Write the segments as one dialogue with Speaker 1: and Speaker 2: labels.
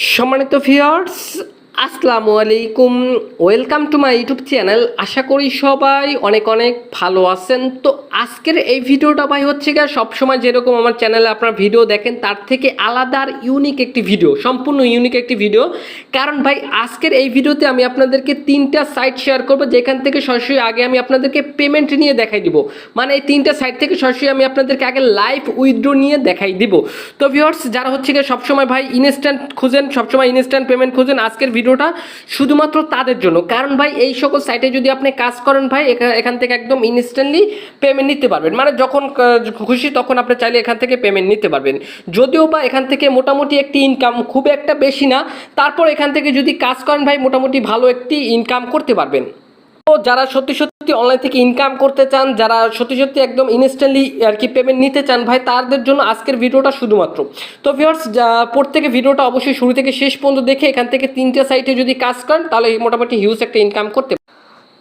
Speaker 1: সম্মানিত ভিউয়ার্স, আসসালামু আলাইকুম। Welcome to my YouTube channel. আশা করি সবাই অনেক অনেক ভালো আছেন। তো আজকের এই ভিডিওটা ভাই হচ্ছে গিয়ে সবসময় যেরকম আমার চ্যানেলে আপনার ভিডিও দেখেন তার থেকে আলাদা আর ইউনিক একটি ভিডিও, সম্পূর্ণ ইউনিক একটি ভিডিও। কারণ ভাই আজকের এই ভিডিওতে আমি আপনাদেরকে তিনটা সাইট শেয়ার করবো যেখান থেকে সরাসরি আগে আমি আপনাদেরকে পেমেন্ট নিয়ে দেখাই দিব। মানে এই তিনটা সাইট থেকে সরাসরি আমি আপনাদেরকে আগে লাইভ উইথড্র নিয়ে দেখাই দিব। তো ভিউয়ার্স, যারা হচ্ছে গিয়ে সবসময় ভাই ইনস্ট্যান্ট খুঁজেন, সবসময় ইনস্ট্যান্ট পেমেন্ট খুঁজেন, আজকের ভিডিওটা শুধুমাত্র তাদের জন্য। কারণ ভাই এই সকল সাইটে যদি আপনি কাজ করেন ভাই এখান থেকে একদম ইনস্ট্যান্টলি পেমেন্ট নিতে পারবেন। মানে যখন খুশি তখন আপনি চাইলে এখান থেকে পেমেন্ট নিতে পারবেন। যদিও বা এখান থেকে মোটামুটি একটি ইনকাম, খুব একটা বেশি না, তারপর এখান থেকে যদি কাজ করেন ভাই মোটামুটি ভালো একটি ইনকাম করতে পারবেন। তো যারা সত্যি সত্যি অনলাইন থেকে ইনকাম করতে চান, যারা সত্যি সত্যি একদম ইনস্ট্যান্টলি আর কি পেমেন্ট নিতে চান ভাই, তাদের জন্য আজকের ভিডিওটা শুধুমাত্র। তো ভিউয়ার্স, প্রত্যেকে ভিডিওটা অবশ্যই শুরু থেকে শেষ পর্যন্ত দেখে এখান থেকে তিনটে সাইটে যদি কাজ করেন তাহলে মোটামুটি হিউজ একটা ইনকাম করতে।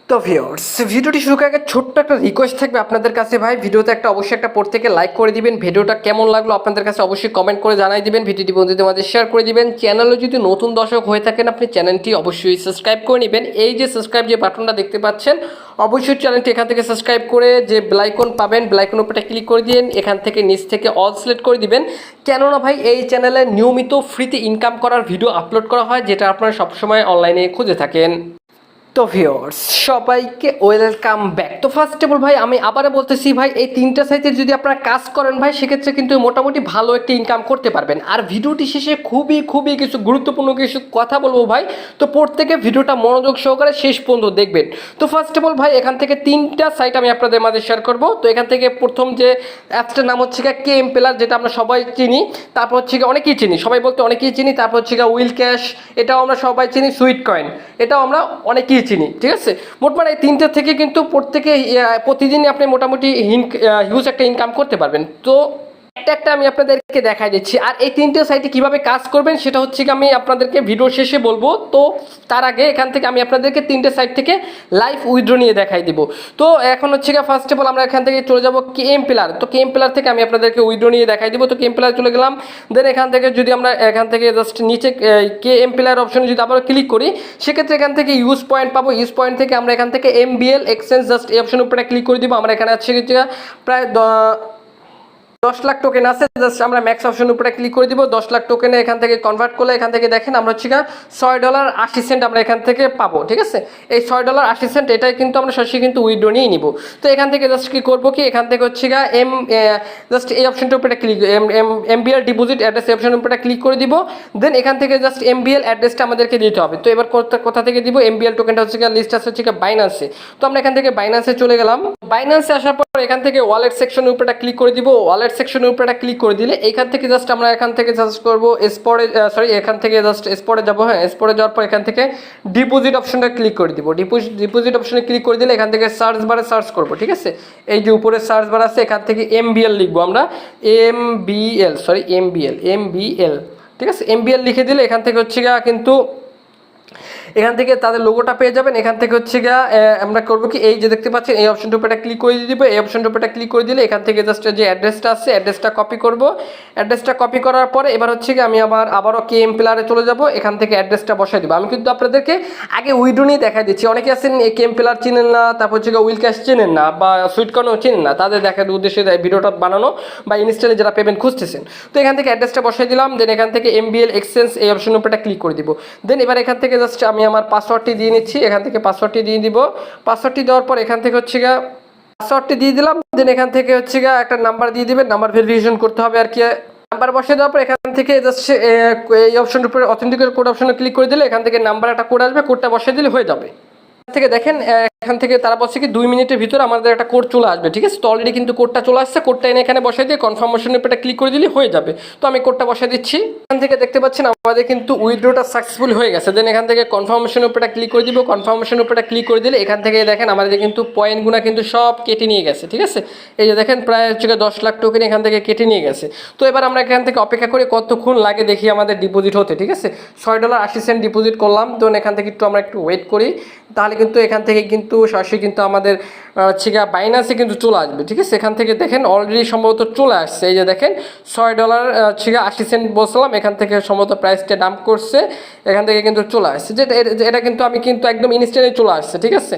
Speaker 1: তো ভিউয়ার্স, ভিডিওটি শুরু করার আগে ছোট্ট একটা রিকোয়েস্ট থাকবে আপনাদের কাছে ভাই, ভিডিওতে অবশ্যই একটা প্রত্যেকে লাইক করে দিবেন। ভিডিওটা কেমন লাগলো আপনাদের কাছে অবশ্যই কমেন্ট করে জানাই দিবেন। ভিডিওটি বন্ধুদের মাঝে শেয়ার করে দিবেন। চ্যানেলে যদি নতুন দর্শক হয়ে থাকেন আপনি চ্যানেলটি অবশ্যই সাবস্ক্রাইব করে নেবেন। এই যে সাবস্ক্রাইব যে বাটনটা দেখতে পাচ্ছেন, অবশ্যই চ্যানেলটি এখান থেকে সাবস্ক্রাইব করে যে বেল আইকন পাবেন, বেল আইকন উপরে ক্লিক করে দিন। এখান থেকে নিচ থেকে অল সিলেক্ট করে দিবেন। কেননা ভাই এই চ্যানেলে নিয়মিত ফ্রিতে ইনকাম করার ভিডিও আপলোড করা হয়, যেটা আপনারা সবসময় অনলাইনে খুঁজে থাকেন। তো ভিউয়ার্স, সবাইকে ওয়েলকাম ব্যাক। তো ফার্স্ট অফ অল ভাই আমি আবারও বলতেছি ভাই, এই তিনটা সাইটে যদি আপনারা কাজ করেন ভাই সেক্ষেত্রে কিন্তু মোটামুটি ভালো একটা ইনকাম করতে পারবেন। আর ভিডিওটি শেষে খুবই কিছু গুরুত্বপূর্ণ কিছু কথা বলবো ভাই, তো প্রত্যেকে ভিডিওটা মনোযোগ সহকারে শেষ পর্যন্ত দেখবেন। তো ফার্স্ট অফ অল ভাই এখান থেকে তিনটা সাইট আমি আপনাদের মাঝে শেয়ার করব। তো এখান থেকে প্রথম যে অ্যাপসটার নাম হচ্ছে Kmplayer, যেটা আমরা সবাই চিনি। তারপর হচ্ছে অনেকেই চিনি, সবাই বলতে অনেকেই চিনি। তারপর হচ্ছে উইল ক্যাশ, এটাও আমরা সবাই চিনি। Sweatcoin, এটাও আমরা অনেকেই চিনি। ঠিক আছে, মোটমাট এই তিনটে থেকে কিন্তু প্রত্যেকে প্রতিদিনই আপনি মোটামুটি হিউজ একটা ইনকাম করতে পারবেন। তো একটা আমি আপনাদেরকে দেখাই দিচ্ছি। আর এই তিনটে সাইটে কিভাবে কাজ করবেন সেটা হচ্ছে কি আমি আপনাদেরকে ভিডিও শেষে বলবো। তো তার আগে এখান থেকে আমি আপনাদেরকে তিনটে সাইট থেকে লাইভ উইথড্র নিয়ে দেখাই দিব। তো এখন হচ্ছে কি ফার্স্ট অফ অল আমরা এখান থেকে চলে যাব Kmplayer। তো Kmplayer থেকে আমি আপনাদেরকে উইথড্র নিয়ে দেখাই দিব। তো Kmplayer চলে গেলাম। দেন এখান থেকে যদি আমরা এখান থেকে জাস্ট নিচে Kmplayer অপশনে যদি আবার ক্লিক করি সেক্ষেত্রে এখান থেকে ইউজ পয়েন্ট পাবো। ইউজ পয়েন্ট থেকে আমরা এখান থেকে MBL এক্সচেঞ্জ জাস্ট এই অপশনের উপরে ক্লিক করে দিব। আমরা এখানে আছে প্রায় 10 লাখ টোকেন আছে। জাস্ট আমরা ম্যাক্স অপশনের উপরে ক্লিক করে দিব। 10 লাখ টোকেনে এখান থেকে কনভার্ট করলে এখান থেকে দেখেন আমরা হচ্ছে $6.80 আমরা এখান থেকে পাবো। ঠিক আছে, এই $6.80 এটাই কিন্তু আমরা সরাসরি কিন্তু উইথড্র নিয়ে নিব। তো এখান থেকে জাস্ট কি করবো কি এখান থেকে হচ্ছে জাস্ট এই অপশনটার উপরে ক্লিক, MBL ডিপোজিট অ্যাড্রেস এই অপশনের উপরে ক্লিক করে দিব। দেন এখান থেকে জাস্ট MBL অ্যাড্রেসটা আমাদেরকে দিতে হবে। তো এবার কোথা থেকে দিব, MBL টোকেনটা হচ্ছে লিস্ট আছে হচ্ছে বাইন্যান্সে। তো আমরা এখান থেকে বাইন্যান্সে চলে গেলাম। বাইন্যান্সে আসার পর এখান থেকে ওয়ালেট সেকশনের উপরে ক্লিক করে দিব। ওয়ালেট সেকশনের উপরে ক্লিক করে দিলে এখান থেকে জাস্ট আমরা এখান থেকে জাস্ট করবো এখান থেকে জাস্ট স্পটে যাবো। হ্যাঁ, স্পটে যাওয়ার পর এখান থেকে ডিপোজিট অপশনটা ক্লিক করে দিব। ডিপোজিট অপশনে ক্লিক করে দিলে এখান থেকে সার্চ বারে সার্চ করবো। ঠিক আছে, এই যে উপরে সার্চ বার আছে এখান থেকে MBL লিখবো আমরা, MBL। ঠিক আছে, MBL লিখে দিলে এখান থেকে হচ্ছে কিন্তু এখান থেকে তাদের লোগোটা পেয়ে যাবেন। এখান থেকে হচ্ছে আমরা করবো কি এই যে দেখতে পাচ্ছেন এই অপশনটার উপরে ক্লিক করে দিব। এই অপশনটার উপরে ক্লিক করে দিলে এখান থেকে জাস্ট যে অ্যাড্রেসটা আছে অ্যাড্রেসটা কপি করব। অ্যাড্রেসটা কপি করার পরে এবার হচ্ছে আমি আবারও Kmplayer চলে যাব। এখান থেকে অ্যাড্রেসটা বসাই দিব। আমি কিন্তু আপনাদেরকে আগে উইথড্র নিয়ে দেখাই দিচ্ছি। অনেকে আছেন এই Kmplayer চিনেন না, তারপর হচ্ছে উইল ক্যাশ চিনেন না বা সুইটকয়েনও চিনেন না, তাদের দেখার উদ্দেশ্যে ভিডিওটা বানানো বা ইনস্ট্যান্টলি যারা পেমেন্ট খুঁজতেছেন। তো এখান থেকে অ্যাড্রেসটা বসাই দিলাম। দেন এখান থেকে MBL এক্সচেঞ্জ এই অপশনের উপরে ক্লিক করে দিব। দেন এবার এখান থেকে জাস্ট আমি আমার পাসওয়ার্ডটি দিয়ে নিচ্ছি। এখান থেকে পাসওয়ার্ডটি দিয়ে দিব। পাসওয়ার্ডটি দেওয়ার পর এখান থেকে হচ্ছে পাসওয়ার্ডটি দিয়ে দিলাম। দেন এখান থেকে হচ্ছে একটা নাম্বার দিয়ে দিবেন, নাম্বার ভেরিফিকেশন করতে হবে আর কি। নাম্বার বসিয়ে দেওয়ার পর এখান থেকে জাস্ট এই অপশনের উপরে অথেন্টিকেট কোড অপশনে ক্লিক করে দিলে এখান থেকে নাম্বার একটা কোড আসবে, কোডটা বসিয়ে দিলে হয়ে যাবে। থেকে দেখেন এখান থেকে তারা বলছে কি 2 মিনিটের ভিতরে আমাদের একটা কোড চলে আসবে। ঠিক আছে, তো অলরেডি কিন্তু কোডটা চলে আসছে। কোডটা এনে এখানে বসাই দিয়ে কনফার্মেশনের উপরে ক্লিক করে দিলে হয়ে যাবে। তো আমি কোডটা বসাই দিচ্ছি। এখান থেকে দেখতে পাচ্ছেন আমাদের কিন্তু উইথড্রটা সাকসেসফুল হয়ে গেছে। দেন এখান থেকে কনফার্মেশনের উপরে ক্লিক করে দিব। কনফার্মেশনের উপরে ক্লিক করে দিলে এখান থেকে দেখেন আমাদের কিন্তু পয়েন্টগুলো কিন্তু সব কেটে নিয়ে গেছে। ঠিক আছে, এই যে দেখেন প্রায় হচ্ছে 10 লাখ টোকেন এখান থেকে কেটে নিয়ে গেছে। তো এবার আমরা এখান থেকে অপেক্ষা করে কতক্ষণ লাগে দেখি আমাদের ডিপোজিট হতে। ঠিক আছে, $6.80 ডিপোজিট করলাম। তো এখান থেকে একটু আমরা একটু ওয়েট করি, তাহলে কিন্তু এখান থেকে কিন্তু সরাসরি কিন্তু আমাদের হচ্ছে গিয়ে বাইন্যান্সে কিন্তু চলে আসবে, ঠিক আছে। এখান থেকে দেখেন অলরেডি সম্ভবত চলে আসছে, এই যে দেখেন $6 হচ্ছে গিয়ে 80 সেন্ট বলছিলাম, এখান থেকে সম্ভবত প্রাইসটা ডাম্প করছে, এখান থেকে কিন্তু চলে আসছে, যেটা এটা কিন্তু আমি কিন্তু একদম ইনস্ট্যান্টলি চলে আসছে, ঠিক আছে।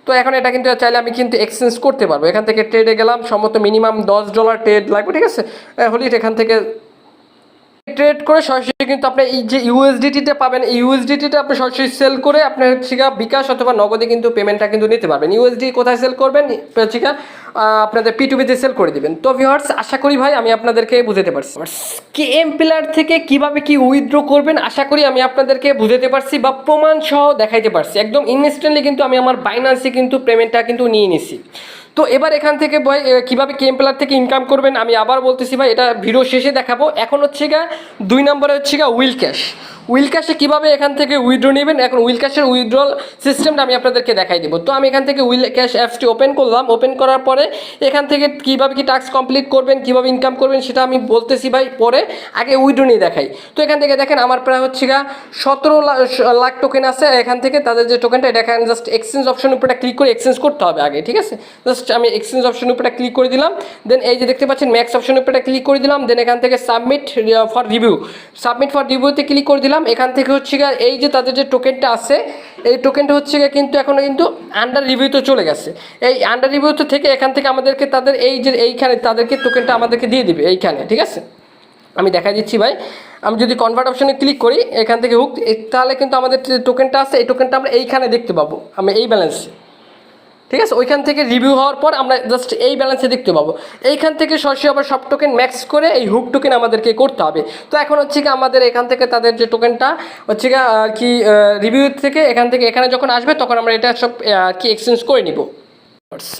Speaker 1: তো এখন এটা কিন্তু চাইলে আমি কিন্তু এক্সচেঞ্জ করতে পারবো। এখান থেকে ট্রেডে গেলাম, সম্ভবত মিনিমাম $10 ট্রেড লাগবে, ঠিক আছে। হলে এখান থেকে ট্রেড করে সরাসরি কিন্তু আপনি এই যে ইউএসডিটিটা পাবেন, এই ইউএসডিটিটা আপনি সরাসরি সেল করে আপনি হচ্ছে বিকাশ অথবা নগদে কিন্তু পেমেন্টটা কিন্তু নিতে পারবেন। ইউএসডি কোথায় সেল করবেন, হচ্ছে আপনাদের P2P-তে সেল করে দিবেন। তো ভিউয়ার্স, আশা করি ভাই আমি আপনাদেরকে বুঝাতে পারছি। Kmplayer থেকে কিভাবে কি উইথড্র করবেন আশা করি আমি আপনাদেরকে বুঝাতে পারছি বা প্রমাণ সহ দেখাইতে পারছি। একদম ইনস্ট্যান্টলি কিন্তু আমি আমার বাইন্যান্সে কিন্তু পেমেন্টটা কিন্তু নিয়ে নিছি। তো এবার এখান থেকে ভাই কীভাবে Kmplayer থেকে ইনকাম করবেন আমি আবার বলতেছি ভাই, এটা ভিডিও শেষে দেখাবো। এখন হচ্ছে 2 নম্বরে হচ্ছে উইল ক্যাশ। উইল ক্যাশে কীভাবে এখান থেকে উইথড্র নেবেন, এখন উইল ক্যাশের উইথড্রল সিস্টেমটা আমি আপনাদেরকে দেখাই দেবো। তো আমি এখান থেকে উইল ক্যাশ অ্যাপসটি ওপেন করলাম, ওপেন করার পরে এখান থেকে কীভাবে কি টাস্ক কমপ্লিট করবেন, কীভাবে ইনকাম করবেন সেটা আমি বলতেছি ভাই পরে, আগে উইথড্র নিয়ে দেখাই। তো এখান থেকে দেখেন আমার প্রায় হচ্ছে 17 লাখ টোকেন আছে। এখান থেকে তাদের যে টোকেনটা এটা এখানে জাস্ট এক্সচেঞ্জ অপশনের উপরে ক্লিক করে এক্সচেঞ্জ করতে হবে আগে, ঠিক আছে। জাস্ট আমি এক্সচেঞ্জ অপশনের উপরে ক্লিক করে দিলাম, দেন এই যে দেখতে পাচ্ছেন ম্যাক্স অপশনের উপরে ক্লিক করে দিলাম, দেন এখান থেকে সাবমিট ফর রিভিউতে ক্লিক করে দিলাম। এখান থেকে হচ্ছে এই যে তাদের যে টোকেনটা আছে, এই টোকেনটা হচ্ছে কিন্তু এখন কিন্তু আন্ডার রিভিউতে চলে গেছে। এই আন্ডার রিভিউতে থেকে এখান থেকে আমাদেরকে তাদের এই যে এইখানে তাদেরকে টোকেনটা আমাদেরকে দিয়ে দিবে এইখানে, ঠিক আছে। আমি দেখা দিচ্ছি ভাই, আমি যদি কনভার্ট অপশনে ক্লিক করি এখান থেকে হুক, তাহলে কিন্তু আমাদের যে টোকেনটা আছে এই টোকেনটা আমরা এইখানে দেখতে পাবো, আমি এই ব্যালেন্সে, ঠিক আছে। ওইখান থেকে রিভিউ হওয়ার পর আমরা জাস্ট এই ব্যালেন্সে দেখতে পাবো। এইখান থেকে সরাসরি আবার সব টোকেন ম্যাক্স করে এই হুক টোকেন আমাদেরকে করতে হবে। তো এখন হচ্ছে আমাদের এখান থেকে তাদের যে টোকেনটা হচ্ছে কি রিভিউ থেকে এখান থেকে এখানে যখন আসবে তখন আমরা এটা সব কি এক্সচেঞ্জ করে নিব।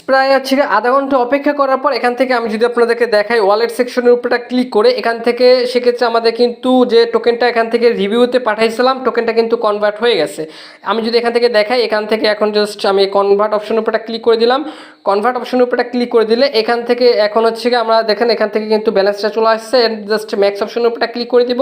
Speaker 1: প্রায় হচ্ছে আধা ঘন্টা অপেক্ষা করার পর এখান থেকে আমি যদি আপনাদেরকে দেখাই ওয়ালেট সেকশনের উপরটা ক্লিক করে এখান থেকে, সেক্ষেত্রে আমাদের কিন্তু যে টোকেনটা এখান থেকে রিভিউতে পাঠাইছিলাম টোকেনটা কিন্তু কনভার্ট হয়ে গেছে। আমি যদি এখান থেকে দেখাই, এখান থেকে এখন জাস্ট আমি কনভার্ট অপশনের উপরটা ক্লিক করে দিলাম। কনভার্ট অপশনের উপরটা ক্লিক করে দিলে এখান থেকে এখন হচ্ছে আমরা দেখেন এখান থেকে কিন্তু ব্যালেন্সটা চলে আসছে। জাস্ট ম্যাক্স অপশনের উপরটা ক্লিক করে দিব।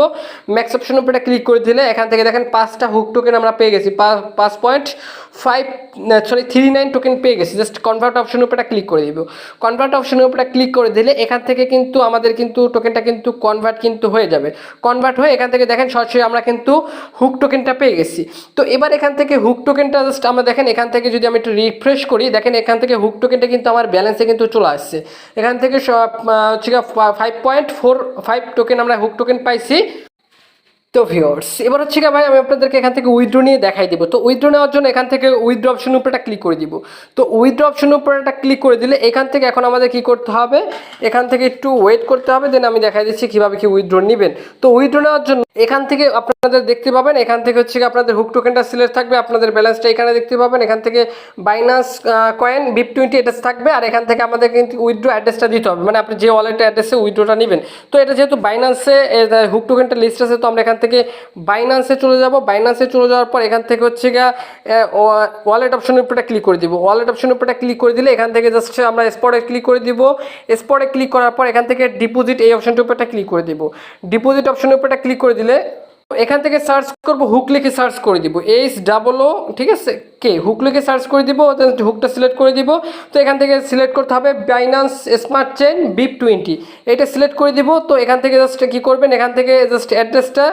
Speaker 1: ম্যাক্স অপশনের উপরটা ক্লিক করে দিলে এখান থেকে দেখেন 5টা হুক টোকেন আমরা পেয়ে গেছি, 5.39 টোকেন পেয়ে গেছি। জাস্ট কনভার্ট অপশনের উপরে ক্লিক করে দিব। কনভার্ট অপশনের উপরে ক্লিক করে দিলে এখান থেকে কিন্তু আমাদের কিন্তু টোকেনটা কিন্তু কনভার্ট কিন্তু হয়ে যাবে। কনভার্ট হয়ে এখান থেকে দেখেন সরাসরি আমরা কিন্তু হুক টোকেনটা পেয়ে গেছি। তো এবার এখান থেকে হুক টোকেনটা জাস্ট আমরা দেখেন এখান থেকে যদি আমি একটু রিফ্রেশ করি, দেখেন এখান থেকে হুক টোকেনটা কিন্তু আমার ব্যালেন্সে কিন্তু চলে আসছে। এখান থেকে হচ্ছে 5.45 টোকেন আমরা হুক টোকেন পাইছি। তো ভিউয়ার্স, এবার হচ্ছে ভাই আমি আপনাদেরকে এখান থেকে উইথড্র নিয়ে দেখাই দিব। তো উইথড্র নেওয়ার জন্য এখান থেকে উইথড্র অপশনের উপরে ক্লিক করে দিব। তো উইথড্র অপশনের উপরে ক্লিক করে দিলে এখান থেকে এখন আমাদের কি করতে হবে, এখান থেকে একটু ওয়েট করতে হবে, দেন আমি দেখাই দিচ্ছি কীভাবে কি উইথড্র নেবেন। তো উইথড্র নেওয়ার জন্য এখান থেকে আপনাদের দেখতে পাবেন, এখান থেকে হচ্ছে আপনাদের হুক টোকেনটা সিলেক্ট থাকবে, আপনাদের ব্যালেন্সটা এখানে দেখতে পাবেন। এখান থেকে বাইন্যান্স কয়েন BIP20 অ্যাড্রেস থাকবে, আর এখান থেকে আমাদের কিন্তু উইথড্র অ্যাড্রেসটা দিতে হবে, মানে আপনি যে ওয়ালেটের অ্যাড্রেসে উইথড্রটা নেবেন। তো এটা যেহেতু বাইন্যান্সে হুক টোকেনটা লিস্ট আছে, তো আমরা এখান থেকে বাইন্যান্সে চলে যাব। বাইন্যান্সে চলে যাওয়ার পর এখান থেকে হচ্ছে ওয়ালেট অপশনের উপরে ক্লিক করে দিব। ওয়ালেট অপশনের উপরে ক্লিক করে দিলে এখান থেকে জাস্ট আমরা স্পটে ক্লিক করে দিব। স্পটে ক্লিক করার পর এখান থেকে ডিপোজিট এই অপশনটার উপরে ক্লিক করে দিব। ডিপোজিট অপশনের উপরে ক্লিক করে দিলে এখান থেকে সার্চ করব, হুক লিখে সার্চ করে দিব, HOO, ঠিক আছে, কে হুক লিখে সার্চ করে দিব, হুকটা সিলেক্ট করে দিব। তো এখান থেকে সিলেক্ট করতে হবে বাইন্যান্স স্মার্ট চেইন BIP20, এটা সিলেক্ট করে দিব। তো এখান থেকে জাস্ট কী করবেন, এখান থেকে জাস্ট অ্যাড্রেসটা,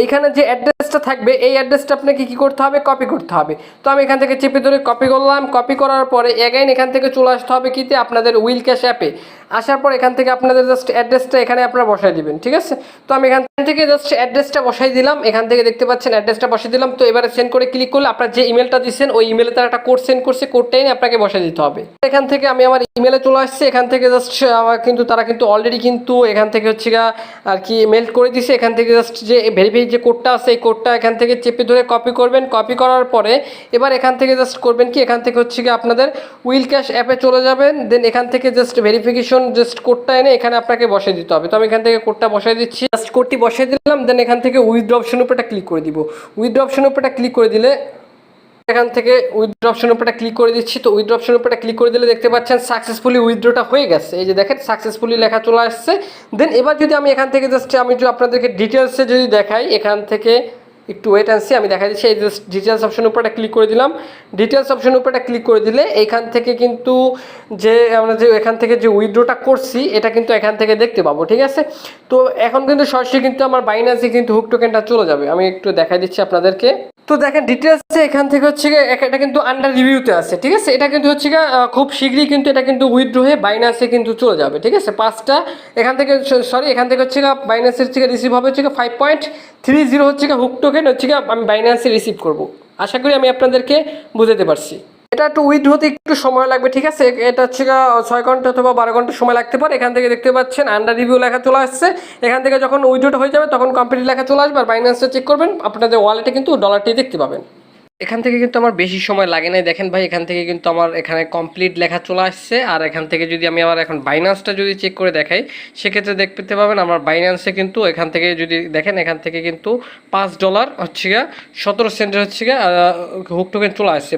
Speaker 1: এইখানে যে অ্যাড্রেসটা থাকবে এই অ্যাড্রেসটা আপনাকে কী করতে হবে, কপি করতে হবে। তো আমি এখান থেকে চেপে ধরে কপি করলাম। কপি করার পরে এগেইন এখান থেকে চলে আসতে হবে কিতে, আপনাদের উইল ক্যাশ অ্যাপে। আসার পর এখান থেকে আপনাদের জাস্ট অ্যাড্রেসটা এখানে আপনারা বসাই দিবেন, ঠিক আছে। তো আমি এখান থেকে জাস্ট অ্যাড্রেসটা বসাই দিলাম, এখান থেকে দেখতে পাচ্ছেন অ্যাড্রেসটা বসাই দিলাম। তো এবারে সেন্ড করে ক্লিক করলে আপনার যে ইমেলটা দিচ্ছেন ওই ইমেলে তার একটা কোড সেন্ড করছে, কোডটাই আপনাকে বসাই দিতে হবে। এখান থেকে আমি আমার ইমেলে চলে আসছে, এখান থেকে জাস্ট আমার কিন্তু তারা কিন্তু অলরেডি কিন্তু এখান থেকে হচ্ছে আর কি মেল করে দিছে। এখান থেকে জাস্ট যে ভেরিফাই যে কোডটা আছে এই কোডটা এখান থেকে চেপে ধরে কপি করবেন। কপি করার পরে এবার এখান থেকে জাস্ট করবেন কি, এখান থেকে হচ্ছে আপনাদের উইল ক্যাশ অ্যাপে চলে যাবেন। দেন এখান থেকে জাস্ট ভেরিফিকেশন জাস্ট কোডটা এনে এখানে আপনাকে বসাই দিতে হবে। তো আমি এখান থেকে কোডটা বসাই দিচ্ছি, জাস্ট কোডটি বসাই দিলাম। দেন এখান থেকে উইথড্র অপশনের উপরে ক্লিক করে দিব। উইথড্র অপশনের উপরে ক্লিক করে দিলে এখান থেকে উইথড্র অপশনের উপরে ক্লিক করে দিচ্ছি। তো উইথড্র অপশনের উপরে ক্লিক করে দিলে দেখতে পাচ্ছেন সাকসেসফুলি উইথড্রটা হয়ে গেছে, এই যে দেখেন সাকসেসফুলি লেখা চলে আসছে। দেন এবার যদি আমি এখান থেকে জাস্ট আমি যদি আপনাদেরকে ডিটেলসে যদি দেখাই, এখান থেকে একটু ওয়েট আনছি, আমি দেখা দিচ্ছি। এই জাস্ট ডিটেলস অপশনের উপর একটা ক্লিক করে দিলাম। ডিটেলস অপশনের উপর একটা ক্লিক করে দিলে এখান থেকে কিন্তু যে আমরা যে এখান থেকে যে উইথড্রটা করছি এটা কিন্তু এখান থেকে দেখতে পাবো, ঠিক আছে। তো এখন কিন্তু সরাসরি কিন্তু আমার বাইন্যান্সে কিন্তু হুক টোকেনটা চলে যাবে। আমি একটু দেখাই দিচ্ছি আপনাদেরকে। তো দেখেন ডিটেলসে এখান থেকে হচ্ছে এটা কিন্তু আন্ডার রিভিউতে আছে, ঠিক আছে। এটা কিন্তু হচ্ছে খুব শীঘ্রই কিন্তু এটা কিন্তু উইথড্র হয়ে বাইন্যান্সে কিন্তু চলে যাবে, ঠিক আছে। 5টা এখান থেকে এখান থেকে হচ্ছে বাইন্যান্সের হচ্ছে রিসিভ হবে হচ্ছে 5.30 হচ্ছে হুক টোকেন হচ্ছে আমি বাইন্যান্সে রিসিভ করব। আশা করি আমি আপনাদেরকে বুঝাতে পারছি। এটা একটু উইথ হতে একটু সময় লাগবে, ঠিক আছে। এটা হচ্ছে 6 ঘন্টা অথবা 12 ঘন্টা সময় লাগতে পারে। এখান থেকে দেখতে পাচ্ছেন আন্ডার রিভিউ লেখা চলে আসছে। এখান থেকে যখন উইথড্রটা হয়ে যাবে তখন কমপ্লিট লেখা চলে আসবে, আর বাইন্যান্সে চেক করবেন আপনাদের ওয়ালেটে কিন্তু ডলারটি দেখতে পাবেন। এখান থেকে কিন্তু আমার বেশি সময় লাগে নাই। দেখেন ভাই, এখান থেকে কিন্তু আমার এখানে কমপ্লিট লেখা চলে আসছে। আর এখান থেকে যদি আমি আবার এখন বাইন্যান্সটা যদি চেক করে দেখাই সেক্ষেত্রে দেখতে পাবেন আমার বাইন্যান্সে কিন্তু এখান থেকে যদি দেখেন এখান থেকে কিন্তু $5 হচ্ছে 17 সেন্টের হচ্ছে হুক টোকেন চলে আসছে,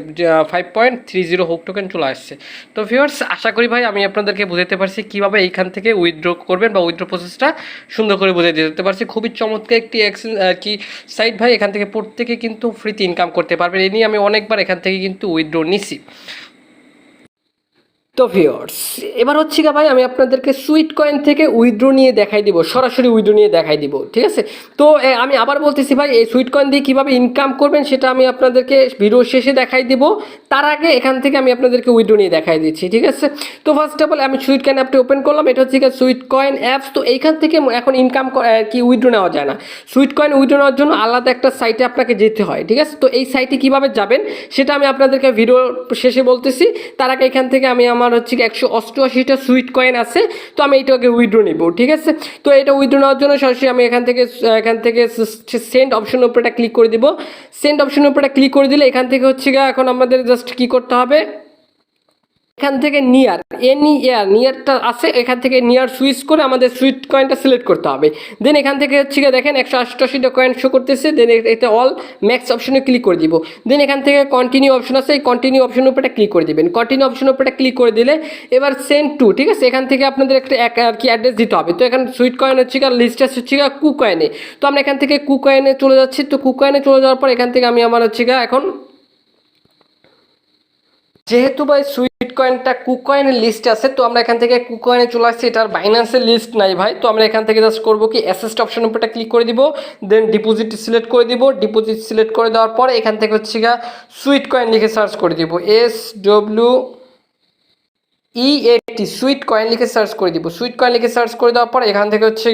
Speaker 1: 5.30 হুক টোকেন চলে আসছে। তো ভিউয়ার্স, আশা করি ভাই আমি আপনাদেরকে বুঝাতে পারছি কীভাবে এইখান থেকে উইথড্র করবেন বা উইথড্র প্রসেসটা সুন্দর করে বুঝিয়ে দিতে পারছি। খুবই চমৎকার একটি সাইট ভাই। এখান থেকে প্রত্যেকে কিন্তু ফ্রিতে ইনকাম করতে পারবেন। এই নিয়ে আমি অনেকবার এখান থেকে কিন্তু উইথড্র নিছি। তো ভিউয়ার্স, এবার হচ্ছে ভাই আমি আপনাদেরকে সুইট কয়েন থেকে উইথড্র নিয়ে দেখাই দিব, সরাসরি উইথড্র নিয়ে দেখাই দিব, ঠিক আছে। তো আমি আবার বলতেছি ভাই, এই সুইট কয়েন দিয়ে কীভাবে ইনকাম করবেন সেটা আমি আপনাদেরকে ভিডিও শেষে দেখাই দিব। তার আগে এখান থেকে আমি আপনাদেরকে উইথড্র নিয়ে দেখাই দিচ্ছি, ঠিক আছে। তো ফার্স্ট অফ অল আমি সুইট কয়েন অ্যাপটি ওপেন করলাম। এটা হচ্ছে সুইট কয়েন অ্যাপস। তো এইখান থেকে এখন ইনকাম উইথড্র নেওয়া যায় না। সুইট কয়েন উইথড্র নেওয়ার জন্য আলাদা একটা সাইটে আপনাকে যেতে হয়, ঠিক আছে। তো এই সাইটে কীভাবে যাবেন সেটা আমি আপনাদেরকে ভিডিও শেষে বলতেছি। তার আগে এখান থেকে আমি আমার হচ্ছে 188টা সুইট কয়েন আছে, তো আমি এইটাকে উইথড্র নিব, ঠিক আছে। তো এটা উইথড্র নেওয়ার জন্য সরাসরি আমি এখান থেকে সেন্ড অপশনের উপর ক্লিক করে দিব। সেন্ড অপশনের উপর ক্লিক করে দিলে এখান থেকে হচ্ছে এখন আমাদের জাস্ট কি করতে হবে, এখান থেকে নিয়ারটা আছে, এখান থেকে নিয়ার সুইচ করে আমাদের সুইট কয়েনটা সিলেক্ট করতে হবে। দেন এখান থেকে হচ্ছে দেখেন 188টা কয়েন শো করতেছে। দেন এটা অল ম্যাক্স অপশনে ক্লিক করে দিব। দেন এখান থেকে কন্টিনিউ অপশন আছে, এই কন্টিনিউ অপশনের উপরে ক্লিক করে দিবেন। কন্টিনিউ অপশনের উপরে ক্লিক করে দিলে এবার সেন্ড টু, ঠিক আছে। এখান থেকে আপনাদের একটা আর কি অ্যাড্রেস দিতে হবে। তো এখানে সুইট কয়েন হচ্ছে লিস্টটা হচ্ছে কু কয়েনে। তো আমরা এখান থেকে কু কয়েনে চলে যাচ্ছি। তো কু কয়েনে চলে যাওয়ার পর এখান থেকে আমি আমার হচ্ছে এখন যেহেতু ভাই সুইট কয়েনটা কুকয়েনের লিস্ট আছে, তো আমরা এখান থেকে কুকয়েনে চলে আসছি। এটার বাইন্যান্সের লিস্ট নাই ভাই। তো আমরা এখান থেকে জাস্ট করবো কি, অ্যাসেস্ট অপশনের উপরটা ক্লিক করে দিব। দেন ডিপোজিট সিলেক্ট করে দিব। ডিপোজিট সিলেক্ট করে দেওয়ার পরে এখান থেকে হচ্ছে সুইট কয়েন লিখে সার্চ করে দিব। SWEAT সুইট কয়েন লিখে সার্চ করে দিব। সুইট কয়েন লিখে সার্চ করে দেওয়ার পর এখান থেকে হচ্ছে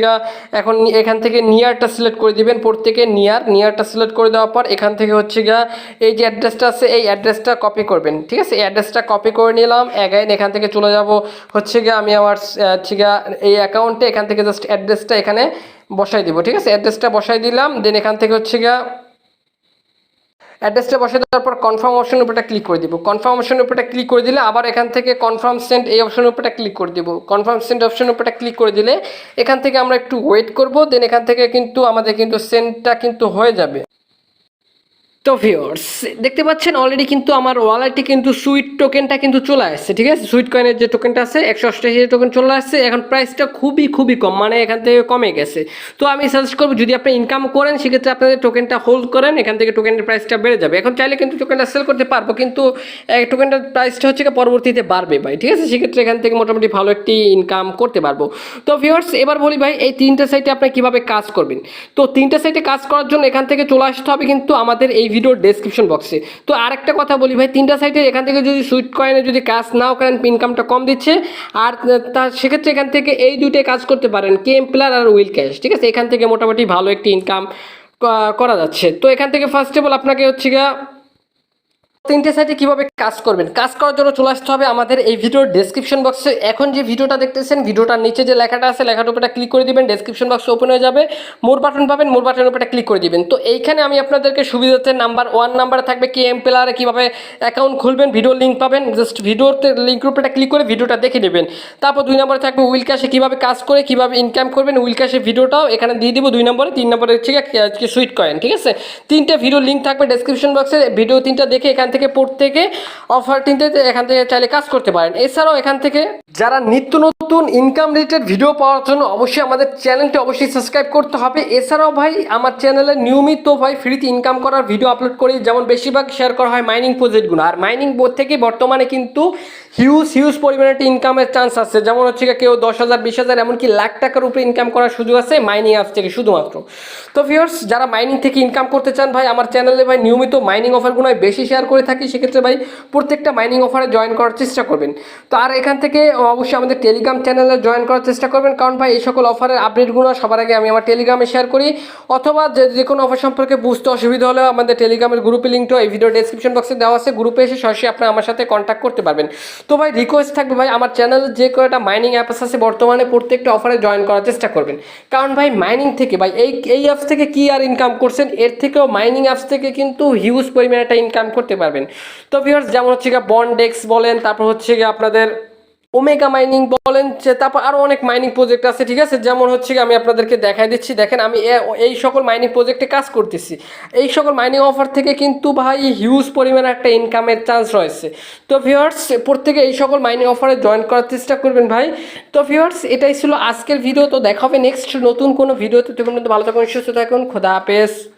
Speaker 1: এখন এখান থেকে নিয়ারটা সিলেক্ট করে দিবেন। প্রত্যেকে নিয়ারটা সিলেক্ট করে দেওয়ার পর এখান থেকে হচ্ছে এই যে অ্যাড্রেসটা আছে এই অ্যাড্রেসটা কপি করবেন, ঠিক আছে। এই অ্যাড্রেসটা কপি করে নিলাম। অ্যাগাইন এখান থেকে চলে যাব হচ্ছে আমি আমার হচ্ছে এই অ্যাকাউন্টে এখান থেকে জাস্ট অ্যাড্রেসটা এখানে বসাই দিব, ঠিক আছে। অ্যাড্রেসটা বসাই দিলাম। দেন এখান থেকে হচ্ছে অ্যাড্রেসটা বসিয়ে দেওয়ার পর কনফার্ম অপশনের উপরটা ক্লিক করে দিব। কনফার্ম অপশনের উপরটা ক্লিক করে দিলে আবার এখান থেকে কনফার্ম সেন্ড এই অপশনের উপরটা ক্লিক করে দিব। কনফার্ম সেন্ড অপশনের উপরটা ক্লিক করে দিলে এখান থেকে আমরা একটু ওয়েট করব। দেন এখান থেকে কিন্তু আমাদের কিন্তু সেন্ডটা কিন্তু হয়ে যাবে। তো ভিউয়ার্স, দেখতে পাচ্ছেন অলরেডি কিন্তু আমার ওয়ালেটে কিন্তু সুইট টোকেনটা কিন্তু চলে আসছে, ঠিক আছে। সুইট কয়েনের যে টোকেনটা আছে 188 টোকেন চলে আসছে। এখন প্রাইসটা খুবই কম, মানে এখান থেকে কমে গেছে। তো আমি সাজেস্ট করবো যদি আপনি ইনকাম করেন সেক্ষেত্রে আপনাদের টোকেনটা হোল্ড করেন, এখান থেকে টোকেনের প্রাইসটা বেড়ে যাবে। এখন চাইলে কিন্তু টোকেনটা সেল করতে পারবো, কিন্তু টোকেনটার প্রাইসটা হচ্ছে পরবর্তীতে বাড়বে ভাই, ঠিক আছে। সেক্ষেত্রে এখান থেকে মোটামুটি ভালো একটি ইনকাম করতে পারবো। তো ভিউয়ার্স, এবার বলি ভাই এই 3টা সাইটে আপনি কীভাবে কাজ করবেন। তো 3টা সাইটে কাজ করার জন্য এখান থেকে চলে আসতে হবে কিন্তু আমাদের এই ভিডিওর ডেসক্রিপশন বক্সে। তো আরেকটা কথা বলি ভাই, 3টা সাইটে এখান থেকে যদি সুইট কয়েনে যদি কাজ নাও করেন ইনকামটা কম দিচ্ছে, আর সেক্ষেত্রে এখান থেকে এই দুইটাই কাজ করতে পারেন, Kmplayer আর উইল ক্যাশ, ঠিক আছে। এখান থেকে মোটামুটি ভালো একটি ইনকাম করা যাচ্ছে। তো এখান থেকে ফার্স্ট অফ অল আপনাকে হচ্ছে 3টে সাইটে কীভাবে কাজ করবেন, কাজ করার জন্য চলে আসতে হবে আমাদের এই ভিডিওর ডেসক্রিপশন বক্সে। এখন যে ভিডিওটা দেখতেছেন ভিডিওটার নিচে যে লেখাটা আছে লেখাটার উপরে ক্লিক করে দিবেন। ডেসক্রিপশন বক্স ওপেন হয়ে যাবে, মোর বাটন পাবেন, মোর বাটনের উপরে ক্লিক করে দিবেন। তো এইখানে আমি আপনাদেরকে সুবিধাতে নাম্বার 1 নাম্বারে থাকবে Kmplayer কীভাবে অ্যাকাউন্ট খুলবেন, ভিডিওর লিঙ্ক পাবেন। জাস্ট ভিডিওতে লিঙ্কের উপরে ক্লিক করে ভিডিওটা দেখে নেবেন। তারপর 2 নম্বরে থাকবে উইল ক্যাশে কীভাবে কাজ করে কীভাবে ইনকাম করবেন, উইল ক্যাশে ভিডিওটাও এখানে দিয়ে দিব 2 নম্বরে। 3 নম্বরে হচ্ছে সুইট কয়েন, ঠিক আছে। 3টে ভিডিও লিঙ্ক থাকবে ডেসক্রিপশন বক্সে। ভিডিও 3টা দেখে এখান থেকে প্রত্যেকে অফারটিতে এখান থেকে চাইলে কাজ করতে পারেন। এছাড়াও এখান থেকে যারা নিত্য নতুন ইনকাম রিলেটেড ভিডিও পাওয়ার জন্য অবশ্যই আমাদের চ্যানেলটি অবশ্যই সাবস্ক্রাইব করতে হবে। এছাড়াও ভাই আমার চ্যানেলে নিয়মিত ভাই ফ্রিতে ইনকাম করার ভিডিও আপলোড করি, যেমন বেশিরভাগ শেয়ার করা হয় মাইনিং প্রজেক্টগুলো। আর মাইনিং বোর্ড থেকে বর্তমানে কিন্তু হিউজ পরিমাণে ইনকামের চান্স আছে, যেমন হচ্ছে কেউ 10,000 20,000 এমনকি লাখ টাকার উপরে ইনকাম করার সুযোগ আছে মাইনিং অ্যাপস থেকে শুধুমাত্র। তো ভিউয়ার্স, যারা মাইনিং থেকে ইনকাম করতে চান ভাই, আমার চ্যানেলে ভাই নিয়মিত মাইনিং অফারগুলো বেশি শেয়ার করে থাকি, সেক্ষেত্রে ভাই প্রত্যেকটা মাইনিং অফারে জয়েন করার চেষ্টা করবেন। তো আর এখান থেকে অবশ্যই আমাদের টেলিগ্রাম চ্যানেলে জয়েন করার চেষ্টা করবেন, কারণ ভাই এই সকল অফারের আপডেটগুলো সবার আগে আমি আমার টেলিগ্রামে শেয়ার করি। অথবা যে কোনো অফার সম্পর্কে বুঝতে অসুবিধা হলেও আমাদের টেলিগ্রামের গ্রুপের লিঙ্কটা এই ভিডিও ডেসক্রিপশন বক্সে দেওয়া আছে, গ্রুপে এসে সরাসরি আপনি আমার সাথে কন্ট্যাক্ট করতে পারবেন। তো ভাই রিকোয়েস্ট থাকবে ভাই, আমার চ্যানেলে যে কয়টা মাইনিং অ্যাপস আছে বর্তমানে প্রত্যেকটা অফারে জয়েন করার চেষ্টা করবেন, কারণ ভাই মাইনিং থেকে ভাই এই অ্যাপস থেকে কি আর ইনকাম করছেন, এর থেকেও মাইনিং অ্যাপস থেকে কিন্তু হিউজ পরিমাণে একটা ইনকাম করতে পারবেন। তো ভিউয়ার্স, যেমন হচ্ছে বন্ডেক্স বলেন, তারপর হচ্ছে আপনাদের ওমেগা মাইনিং বলেন, তারপর আরও অনেক মাইনিং প্রজেক্ট আছে, ঠিক আছে। যেমন হচ্ছে আমি আপনাদেরকে দেখাই দিচ্ছি, দেখেন আমি এই সকল মাইনিং প্রজেক্টে কাজ করতেছি। এই সকল মাইনিং অফার থেকে কিন্তু ভাই হিউজ পরিমাণে একটা ইনকামের চান্স রয়েছে। তো ভিউয়ার্স, প্রত্যেকে এই সকল মাইনিং অফারে জয়েন করার চেষ্টা করবেন ভাই। তো ভিউয়ার্স, এটাই ছিল আজকের ভিডিও। তো দেখা হবে নেক্সট নতুন কোনো ভিডিওতে। তখন কিন্তু ভালো থাকুন, সুস্থ থাকুন, খোদা হাফেজ।